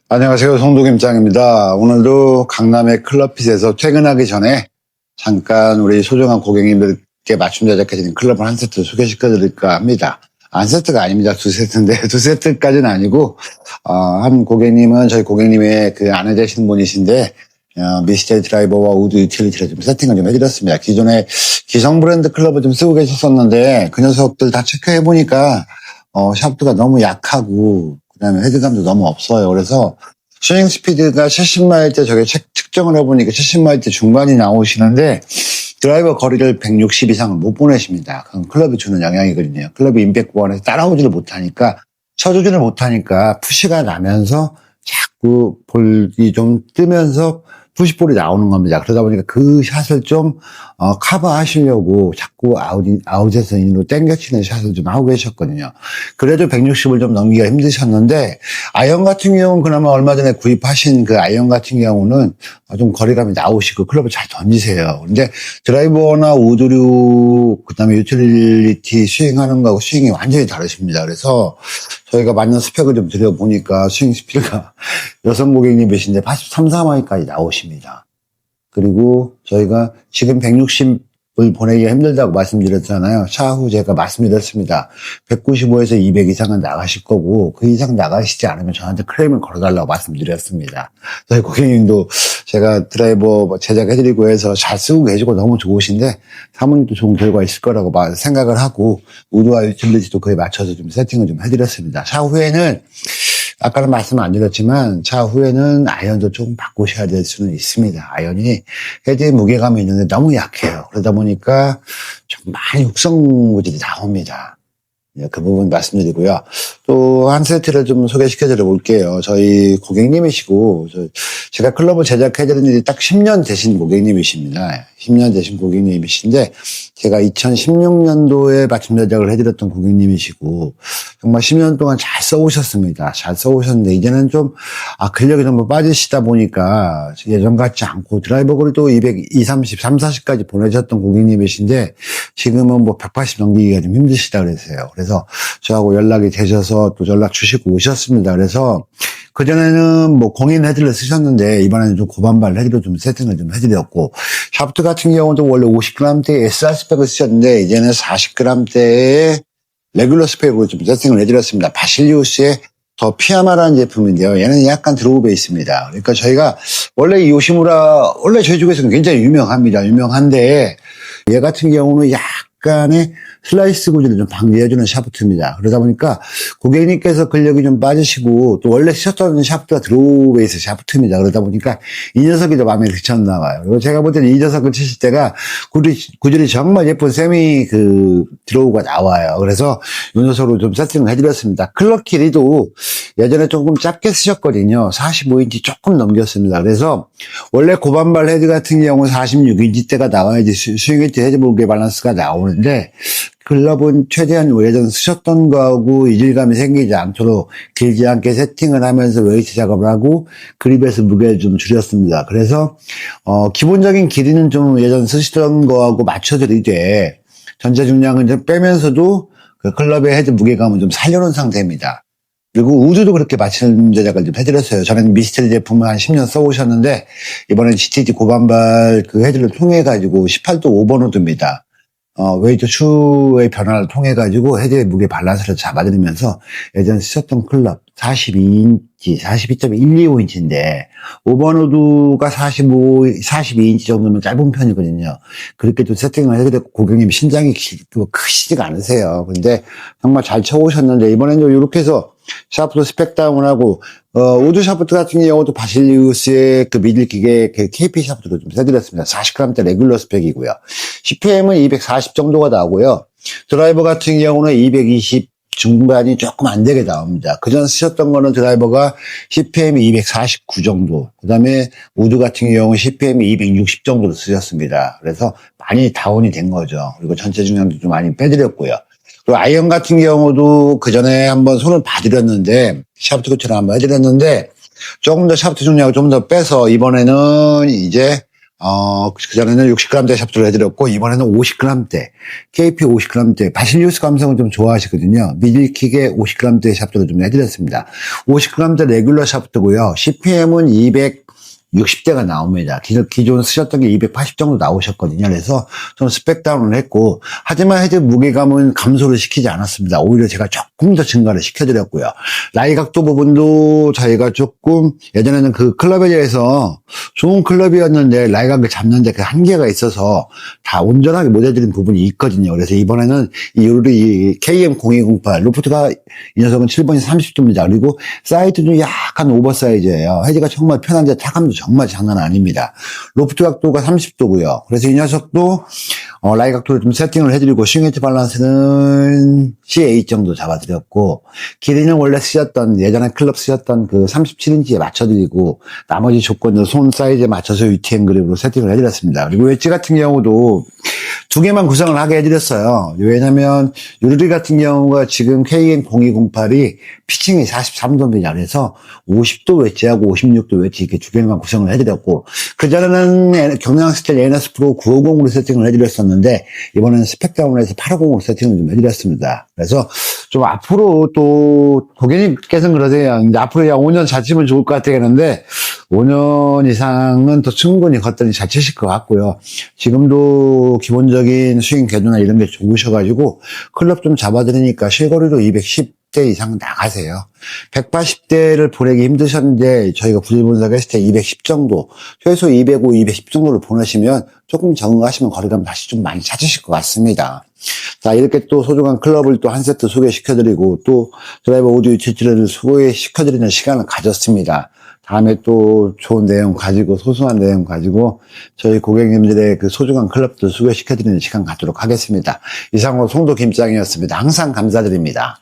안녕하세요. 송도김장입니다. 오늘도 강남의 클럽핏에서 퇴근하기 전에 잠깐 우리 소중한 고객님들께 맞춤 제작해드린 클럽을 한 세트 소개시켜드릴까 합니다. 한 세트가 아닙니다. 두 세트인데 두 세트까지는 아니고 한 고객님은 저희 고객님의 그 아내 되시는 분이신데 미스테리 드라이버와 우드 유틸리티를 좀 세팅을 좀 해드렸습니다. 기존에 기성 브랜드 클럽을 좀 쓰고 계셨었는데 그 녀석들 다 체크해보니까 샤프트가 너무 약하고 그다음에 헤드감도 너무 없어요. 그래서 스윙 스피드가 70마일 때 저게 측정을 해보니까 70마일 때 중반이 나오시는데 드라이버 거리를 160 이상을 못 보내십니다. 그건 클럽이 주는 영향이거든요. 클럽이 임팩트 보완해서 따라오지를 못하니까 쳐주지를 못하니까 푸시가 나면서 자꾸 볼이 좀 뜨면서 푸시볼이 나오는 겁니다. 그러다 보니까 그 샷을 좀 커버하시려고 자꾸 아웃에서 인으로 땡겨치는 샷을 좀 하고 계셨거든요. 그래도 160을 좀 넘기기가 힘드셨는데 아이언 같은 경우는 그나마 얼마 전에 구입하신 그 아이언 같은 경우는 좀 거리감이 나오시고 클럽을 잘 던지세요. 근데 드라이버나 우드류 그다음에 유틸리티 스윙하는 거하고 스윙이 완전히 다르십니다. 그래서 저희가 맞는 스펙을 좀 드려보니까 스윙 스피드가 여성 고객님이신데 83, 4마일까지 나오십니다. 그리고 저희가 지금 160을 보내기가 힘들다고 말씀드렸잖아요. 차후 제가 말씀드렸습니다. 195에서 200 이상은 나가실 거고 그 이상 나가시지 않으면 저한테 클레임을 걸어달라고 말씀드렸습니다. 저희 고객님도 제가 드라이버 제작해드리고 해서 잘 쓰고 계시고 너무 좋으신데 사모님도 좋은 결과 있을 거라고 생각을 하고 우드와 유틸리티도 그에 맞춰서 좀 세팅을 좀 해드렸습니다. 차후에는 아까는 말씀 안 드렸지만 차후에는 아이언도 조금 바꾸셔야 될 수는 있습니다. 아이언이 헤드에 무게감이 있는데 너무 약해요. 그러다 보니까 좀 많이 육성무질이 나옵니다. 그 부분 말씀드리고요. 또 한 세트를 좀 소개시켜 드려 볼게요. 저희 고객님이시고 제가 클럽을 제작해드린 일이 딱 10년 되신 고객님이십니다. 10년 되신 고객님이신데 제가 2016년도에 맞춤 제작을 해드렸던 고객님이시고 정말 10년 동안 잘 써오셨습니다. 잘 써오셨는데 이제는 좀 근력이 너무 빠지시다 보니까 예전 같지 않고 드라이버 거리도 200, 230, 3, 40까지 보내셨던 고객님이신데 지금은 뭐 180 넘기기가 좀 힘드시다 그랬어요. 그래서 저하고 연락이 되셔서 또 연락 주시고 오셨습니다. 그래서 그전에는 뭐 공인 헤드를 쓰셨는데 이번에는 좀 고반발 헤드로 좀 세팅을 좀 해드렸고 샤프트 같은 경우도 원래 50g대의 SR 스펙을 쓰셨는데 이제는 40g대의 레귤러 스펙으로 좀 세팅을 해드렸습니다. 바실리우스의 더 피아마라는 제품인데요. 얘는 약간 드로우 베이스입니다. 그러니까 저희가 원래 이 요시무라 원래 저희 쪽에서는 굉장히 유명합니다. 유명한데 얘 같은 경우는 약간의 슬라이스 구질을 좀 방지해주는 샤프트입니다. 그러다 보니까 고객님께서 근력이 좀 빠지시고 또 원래 쓰셨던 샤프트가 드로우 베이스 샤프트입니다. 그러다 보니까 이 녀석이 더 마음에 드셨나 봐요. 그리고 제가 볼 때는 이 녀석을 치실 때가 구질이 정말 예쁜 세미 드로우가 나와요. 그래서 이 녀석으로 좀 세팅을 해드렸습니다. 클럽 길이도 예전에 조금 짧게 쓰셨거든요. 45인치 조금 넘겼습니다. 그래서 원래 고반발 헤드 같은 경우는 46인치대가 나와야지 스윙 헤드 헤드 무게 밸런스가 나오는데 클럽은 최대한 예전 쓰셨던 거하고 이질감이 생기지 않도록 길지 않게 세팅을 하면서 웨이트 작업을 하고 그립에서 무게를 좀 줄였습니다. 그래서 기본적인 길이는 좀 예전 쓰시던 거하고 맞춰드리되 전체 중량은 좀 빼면서도 그 클럽의 헤드 무게감은 좀 살려놓은 상태입니다. 그리고 우드도 그렇게 맞춤 제작을 좀 해드렸어요. 저는 미스테리 제품을 한 10년 써오셨는데 이번엔 GTD 고반발 그 헤드를 통해 가지고 18도 5번 우드입니다. 웨이트 추의 변화를 통해 가지고 헤드의 무게 밸런스를 잡아드리면서 예전 쓰셨던 클럽 42인치, 42.125인치인데 5번 우드가 42인치 정도면 짧은 편이거든요. 그렇게 또 세팅을 해드렸고 고객님 신장이 크시지가 않으세요. 근데 정말 잘 쳐오셨는데 이번에는 이렇게 해서 샤프트 스펙 다운하고 우드 샤프트 같은 경우도 바실리우스의 그 미들 기계 KP 샤프트로 좀 써드렸습니다. 40g대 레귤러 스펙이고요. CPM은 240 정도가 나오고요. 드라이버 같은 경우는 220 중반이 조금 안 되게 나옵니다. 그전 쓰셨던 거는 드라이버가 CPM이 249 정도, 그 다음에 우드 같은 경우는 CPM이 260 정도로 쓰셨습니다. 그래서 많이 다운이 된 거죠. 그리고 전체 중량도 좀 많이 빼드렸고요. 그리고 아이언 같은 경우도 그 전에 한번 손을 봐드렸는데 샤프트 교체를 한번 해드렸는데 조금 더 샤프트 중량을 좀 더 빼서 이번에는 이제 그전에는 60g대 샵들을 해드렸고, 이번에는 50g대, KP 50g대, 바실리우스 감성을 좀 좋아하시거든요. 미들킥의 50g대 샵들을 좀 해드렸습니다. 50g대 레귤러 샵트고요. CPM은 260대가 나옵니다. 기존 쓰셨던 게 280 정도 나오셨거든요. 그래서 좀 스펙 다운을 했고, 하지만 헤드 무게감은 감소를 시키지 않았습니다. 오히려 제가 조금 더 증가를 시켜드렸고요. 라이 각도 부분도 저희가 조금, 예전에는 그 클럽에 대해서 좋은 클럽이었는데 라이 각을 잡는데 그 한계가 있어서 다 온전하게 못 해드린 부분이 있거든요. 그래서 이번에는 이 KM0208 로프트가 이 녀석은 7번이 30도입니다. 그리고 사이즈도 약간 오버사이즈예요. 헤드가 정말 편한데 타감도 정말 장난 아닙니다. 로프트 각도가 30도고요. 그래서 이 녀석도 라이 각도를 좀 세팅을 해드리고 스윙 웨이트 밸런스는 C8 정도 잡아드렸고, 길이는 원래 쓰셨던 예전에 클럽 쓰셨던 그 37인치에 맞춰드리고, 나머지 조건도 손 사이즈에 맞춰서 UTM 그립으로 세팅을 해드렸습니다. 그리고 웨지 같은 경우도 두 개만 구성을 하게 해드렸어요. 왜냐면 유리 같은 경우가 지금 KN0208이 피칭이 43도입니다. 그래서 50도 웨지하고 56도 웨지 이렇게 두 개만 구성을 해드렸고, 그전에는 경량 스타일 NS 프로 950으로 세팅을 해드렸었는데, 이번에는 스펙다운에서 850으로 세팅을 좀 해드렸습니다. 그래서 좀 앞으로 또 고객님께서는 그러세요. 이제 앞으로 야 5년 잘 치면 좋을 것 같아겠는데, 5년 이상은 더 충분히 걷더니 잘 치실 것 같고요. 지금도 기본적인 스윙 궤도나 이런 게 좋으셔가지고 클럽 좀 잡아드리니까 실거리로 210대 이상 나가세요. 180대를 보내기 힘드셨는데 저희가 구질 분석했을 때 210 정도, 최소 205, 210 정도를 보내시면 조금 적응하시면 거리감 다시 좀 많이 찾으실 것 같습니다. 자, 이렇게 또 소중한 클럽을 또 한 세트 소개시켜드리고 또 드라이버 오디오 튜토리얼을 소개시켜드리는 시간을 가졌습니다. 다음에 또 좋은 내용 가지고, 소소한 내용 가지고 저희 고객님들의 그 소중한 클럽들 소개시켜드리는 시간 갖도록 하겠습니다. 이상으로 송도 김장이었습니다. 항상 감사드립니다.